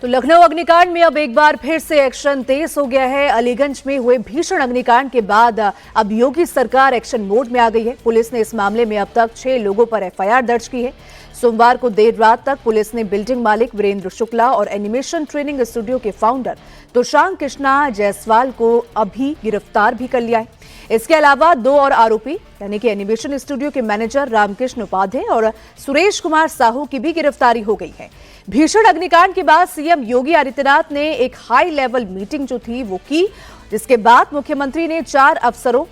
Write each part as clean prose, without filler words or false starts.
तो लखनऊ अग्निकांड में अब एक बार फिर से एक्शन तेज हो गया है। अलीगंज में हुए भीषण अग्निकांड के बाद अब योगी सरकार एक्शन मोड में आ गई है। पुलिस ने इस मामले में अब तक 6 लोगों पर एफआईआर दर्ज की है। सोमवार को देर रात तक पुलिस ने बिल्डिंग मालिक वीरेंद्र शुक्ला और एनिमेशन ट्रेनिंग स्टूडियो के फाउंडर तुषार कृष्णा जायसवाल को अभी गिरफ्तार भी कर लिया है। इसके अलावा 2 और आरोपी यानी कि एनिमेशन स्टूडियो के मैनेजर रामकृष्ण उपाध्याय और सुरेश कुमार साहू की भी गिरफ्तारी हो गई है। भीषण अग्निकांड के बाद सीएम योगी आदित्यनाथ ने एक हाई लेवल मीटिंग जो थी वो की, जिसके बाद मुख्यमंत्री ने 4 अफसरों,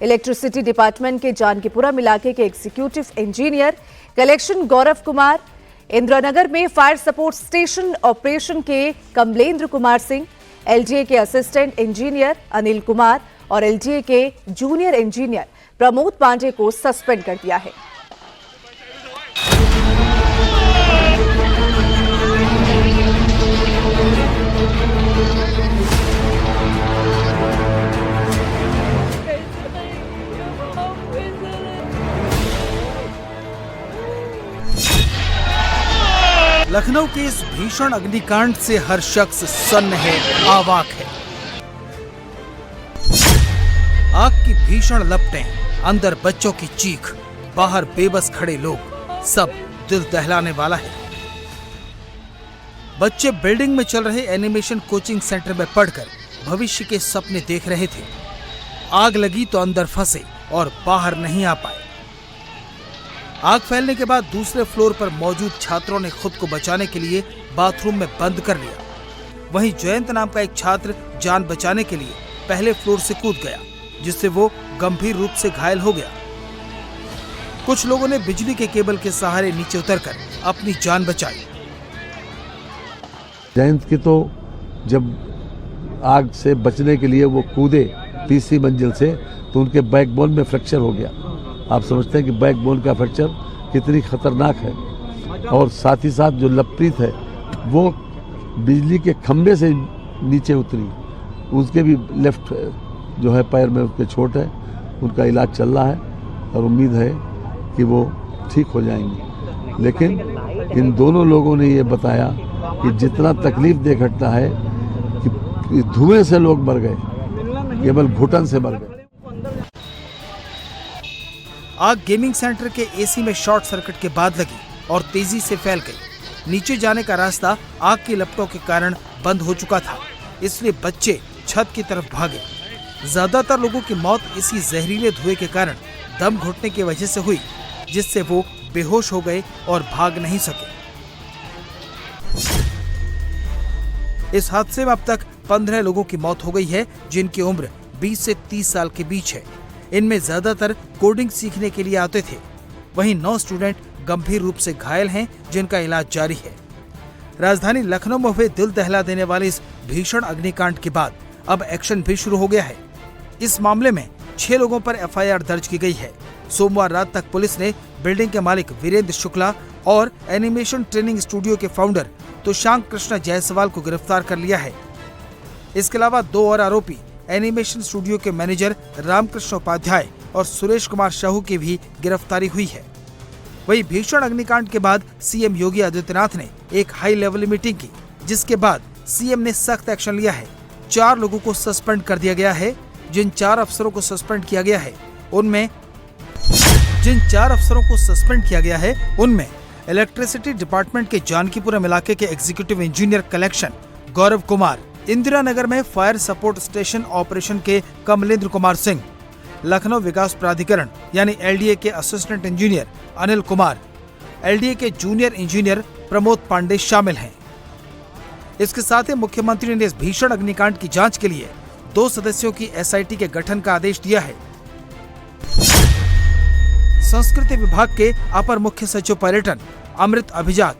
इलेक्ट्रिसिटी डिपार्टमेंट के जानकीपुरम इलाके के executive engineer, collection Gaurav Kumar, Indiranagar में फायर सपोर्ट स्टेशन ऑपरेशन के कमलेंद्र कुमार सिंह, एलडीए के असिस्टेंट इंजीनियर अनिल कुमार और एलडीए के जूनियर इंजीनियर प्रमोद पांडे को सस्पेंड कर दिया है। लखनऊ के इस भीषण अग्निकांड से हर शख्स सन्न है, आवाक है। आग की भीषण लपटें, अंदर बच्चों की चीख, बाहर बेबस खड़े लोग, सब दिल दहलाने वाला है। बच्चे बिल्डिंग में चल रहे एनिमेशन कोचिंग सेंटर में पढ़कर भविष्य के सपने देख रहे थे। आग लगी तो अंदर फंसे और बाहर नहीं आ पाए। आग फैलने के बाद दूसरे फ्लोर पर मौजूद छात्रों ने खुद को बचाने के लिए बाथरूम में बंद कर लिया। वहीं जयंत नाम का एक छात्र जान बचाने के लिए पहले फ्लोर से कूद गया, जिससे वो गंभीर रूप से घायल हो गया। कुछ लोगों ने बिजली के केबल के सहारे नीचे उतरकर अपनी जान बचाई। जयंत की तो जब आग से बचने के लिए वो कूदे तीसरी मंजिल से, तो उनके बैकबोन में फ्रैक्चर हो गया। आप समझते हैं कि बैकबोन का फ्रैक्चर कितनी खतरनाक है। और साथ ही साथ जो लवप्रीत है वो बिजली के खंभे से नीचे उतरी, उसके भी लेफ्ट जो है पैर में उसके चोट है। उनका इलाज चल रहा है और उम्मीद है कि वो ठीक हो जाएंगे। लेकिन इन दोनों लोगों ने ये बताया कि जितना तकलीफ दे घटना है कि धुएं से लोग मर गए, केवल घुटन से मर गए। आग गेमिंग सेंटर के एसी में शॉर्ट सर्किट के बाद लगी और तेजी से फैल गई। नीचे जाने का रास्ता आग की लपटों के कारण बंद हो चुका था, इसलिए बच्चे छत की तरफ भागे। ज्यादातर लोगों की मौत इसी जहरीले धुएं के कारण दम घुटने की वजह से हुई, जिससे वो बेहोश हो गए और भाग नहीं सके। इस हादसे में अब तक 15 लोगों की मौत हो गई है, जिनकी उम्र 20 से 30 साल के बीच है। इनमें ज्यादातर कोडिंग सीखने के लिए आते थे। वहीं 9 स्टूडेंट गंभीर रूप से घायल हैं, जिनका इलाज जारी है। राजधानी लखनऊ में हुए दिल दहला देने वाले इस भीषण अग्निकांड के बाद अब एक्शन भी शुरू हो गया है। इस मामले में 6 लोगों पर एफआईआर दर्ज की गई है। सोमवार रात तक पुलिस ने बिल्डिंग के मालिक वीरेंद्र शुक्ला और एनिमेशन ट्रेनिंग स्टूडियो के फाउंडर तुषार कृष्णा जायसवाल को गिरफ्तार कर लिया है। इसके अलावा 2 और आरोपी एनिमेशन स्टूडियो के मैनेजर रामकृष्ण उपाध्याय और सुरेश कुमार साहू की भी गिरफ्तारी हुई है। वहीं भीषण अग्निकांड के बाद सीएम योगी आदित्यनाथ ने एक हाई लेवल मीटिंग की, जिसके बाद सीएम ने सख्त एक्शन लिया है। 4 लोगों को सस्पेंड कर दिया गया है। जिन 4 अफसरों को सस्पेंड किया गया है उनमें इलेक्ट्रिसिटी डिपार्टमेंट के जानकीपुरम इलाके के executive engineer collection Gaurav Kumar, Indiranagar में फायर सपोर्ट स्टेशन ऑपरेशन के कमलेंद्र कुमार सिंह, लखनऊ विकास प्राधिकरण यानी एलडीए के assistant engineer Anil Kumar, LDA के जूनियर इंजीनियर प्रमोद पांडे शामिल हैं। इसके साथ ही मुख्यमंत्री ने इस भीषण अग्निकांड की जांच के लिए 2 सदस्यों की एसआईटी के गठन का आदेश दिया है। संस्कृति विभाग के अपर मुख्य सचिव पर्यटन अमृत अभिजात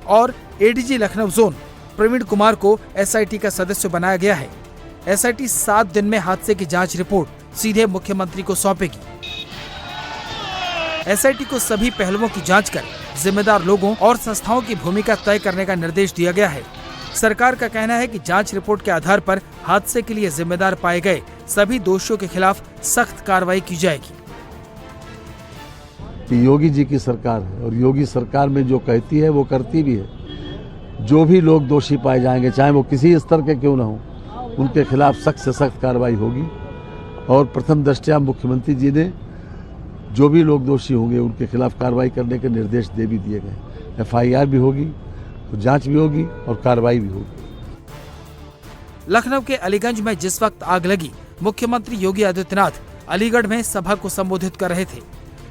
और एडीजी लखनऊ जोन प्रवीण कुमार को एसआईटी का सदस्य बनाया गया है। एसआईटी 7 दिन में हादसे की जांच रिपोर्ट सीधे मुख्यमंत्री को सौंपेगी। एसआईटी को सभी पहलुओं की जांच कर जिम्मेदार लोगों और संस्थाओं की भूमिका तय करने का निर्देश दिया गया है। सरकार का कहना है कि जांच रिपोर्ट के आधार पर हादसे के लिए जिम्मेदार पाए गए सभी दोषियों के खिलाफ सख्त कार्रवाई की जाएगी। योगी जी की सरकार है और योगी सरकार में जो कहती है वो करती भी है। जो भी लोग दोषी पाए जाएंगे, चाहे वो किसी स्तर के क्यों न हो, उनके खिलाफ सख्त से सख्त कार्रवाई होगी। और प्रथम दृष्टया मुख्यमंत्री जी ने जो भी लोग दोषी होंगे उनके खिलाफ कार्रवाई करने के निर्देश दे भी दिए गए। FIR भी होगी, जांच भी होगी और कार्रवाई भी होगी। लखनऊ के अलीगंज में जिस वक्त आग लगी, मुख्यमंत्री योगी आदित्यनाथ अलीगढ़ में सभा को संबोधित कर रहे थे।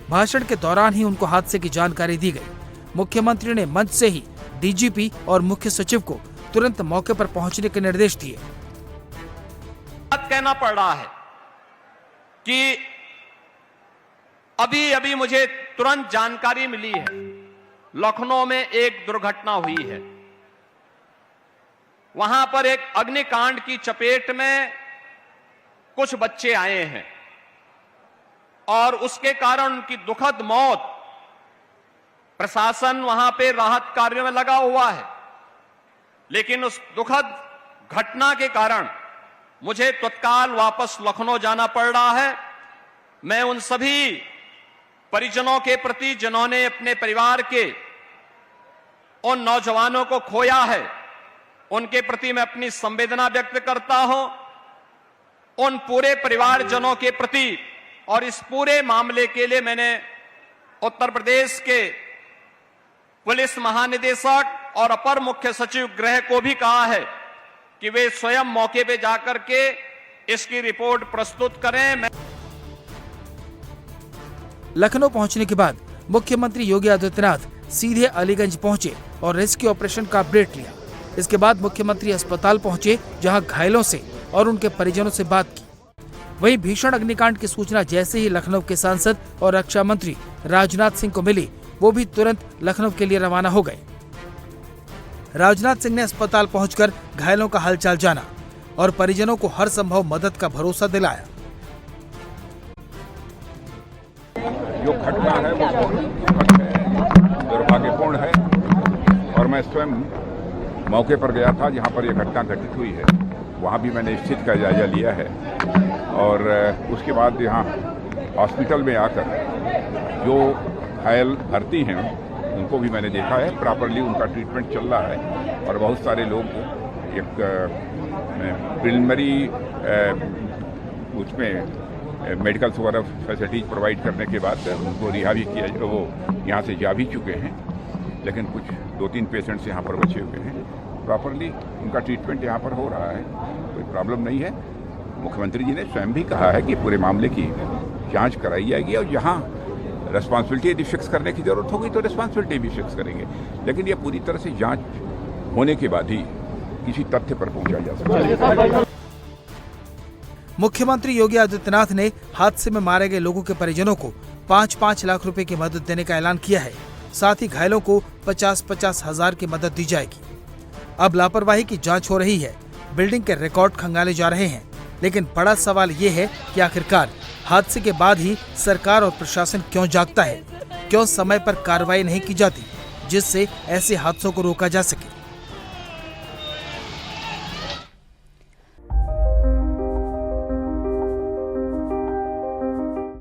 भाषण के दौरान ही उनको हादसे की जानकारी दी गई। मुख्यमंत्री ने मंच से ही DGP और मुख्य सचिव को तुरंत मौके पर पहुंचने के निर्देश दिए। बात कहना पड़ रहा है कि अभी मुझे तुरंत जानकारी मिली है, लखनऊ में एक दुर्घटना हुई है। वहां पर एक अग्निकांड की चपेट में कुछ बच्चे आए हैं और उसके कारण उनकी दुखद मौत। प्रशासन वहां पे राहत कार्यों में लगा हुआ है, लेकिन उस दुखद घटना के कारण मुझे तत्काल वापस लखनऊ जाना पड़ रहा है। मैं उन सभी परिजनों के प्रति जिन्होंने अपने परिवार के उन नौजवानों को खोया है, उनके प्रति मैं अपनी संवेदना व्यक्त करता हूं। उन पूरे परिवारजनों के प्रति और इस पूरे मामले के लिए मैंने उत्तर प्रदेश के पुलिस महानिदेशक और अपर मुख्य सचिव गृह को भी कहा है कि वे स्वयं मौके पे जाकर के इसकी रिपोर्ट प्रस्तुत करें। लखनऊ पहुंचने के बाद मुख्यमंत्री योगी आदित्यनाथ सीधे अलीगंज पहुंचे और रेस्क्यू ऑपरेशन का अपडेट लिया। इसके बाद मुख्यमंत्री अस्पताल पहुंचे, जहां घायलों से और उनके परिजनों से बात की। वहीं भीषण अग्निकांड की सूचना जैसे ही लखनऊ के सांसद और रक्षा मंत्री राजनाथ सिंह को मिली, वो भी तुरंत लखनऊ के लिए रवाना हो गए। राजनाथ सिंह ने अस्पताल पहुंचकर घायलों का हालचाल जाना और परिजनों को हर संभव मदद का भरोसा दिलाया। जो घटना है वो बहुत दुर्भाग्यपूर्ण है और मैं स्वयं मौके पर गया था जहां पर यह घटना घटित हुई है। वहां भी मैंने स्थिति का जायजा लिया है और उसके बाद यहाँ हॉस्पिटल में आकर जो घायल भर्ती हैं उनको भी मैंने देखा है। प्रॉपरली उनका ट्रीटमेंट चल रहा है और बहुत सारे लोग एक प्रिलिमिनरी उसमें मेडिकल वगैरह फैसिलिटीज प्रोवाइड करने के बाद उनको रिहा भी किया, वो यहाँ से जा भी चुके हैं, लेकिन कुछ 2-3 पेशेंट्स यहाँ पर बचे हुए हैं। प्रॉपरली उनका ट्रीटमेंट यहाँ पर हो रहा है, कोई प्रॉब्लम नहीं है। मुख्यमंत्री जी ने स्वयं भी कहा है कि पूरे मामले की जांच कराई जाएगी और यहाँ रिस्पॉन्सिबिलिटी यदि फिक्स करने की जरूरत होगी तो रिस्पॉन्सिबिलिटी भी फिक्स करेंगे, लेकिन यह पूरी तरह से जांच होने के बाद ही किसी तथ्य पर पहुंचा जा सकता है। मुख्यमंत्री योगी आदित्यनाथ ने हादसे में मारे गए लोगों के परिजनों को 5-5 लाख रुपए की मदद देने का ऐलान किया है। साथ ही घायलों को 50-50 हजार की मदद दी जाएगी। अब लापरवाही की जांच हो रही है, बिल्डिंग के रिकॉर्ड खंगाले जा रहे हैं, लेकिन बड़ा सवाल ये है कि आखिरकार हादसे के बाद ही सरकार और प्रशासन क्यों जागता है, क्यों समय पर कार्रवाई नहीं की जाती, जिससे ऐसे हादसों को रोका जा सके।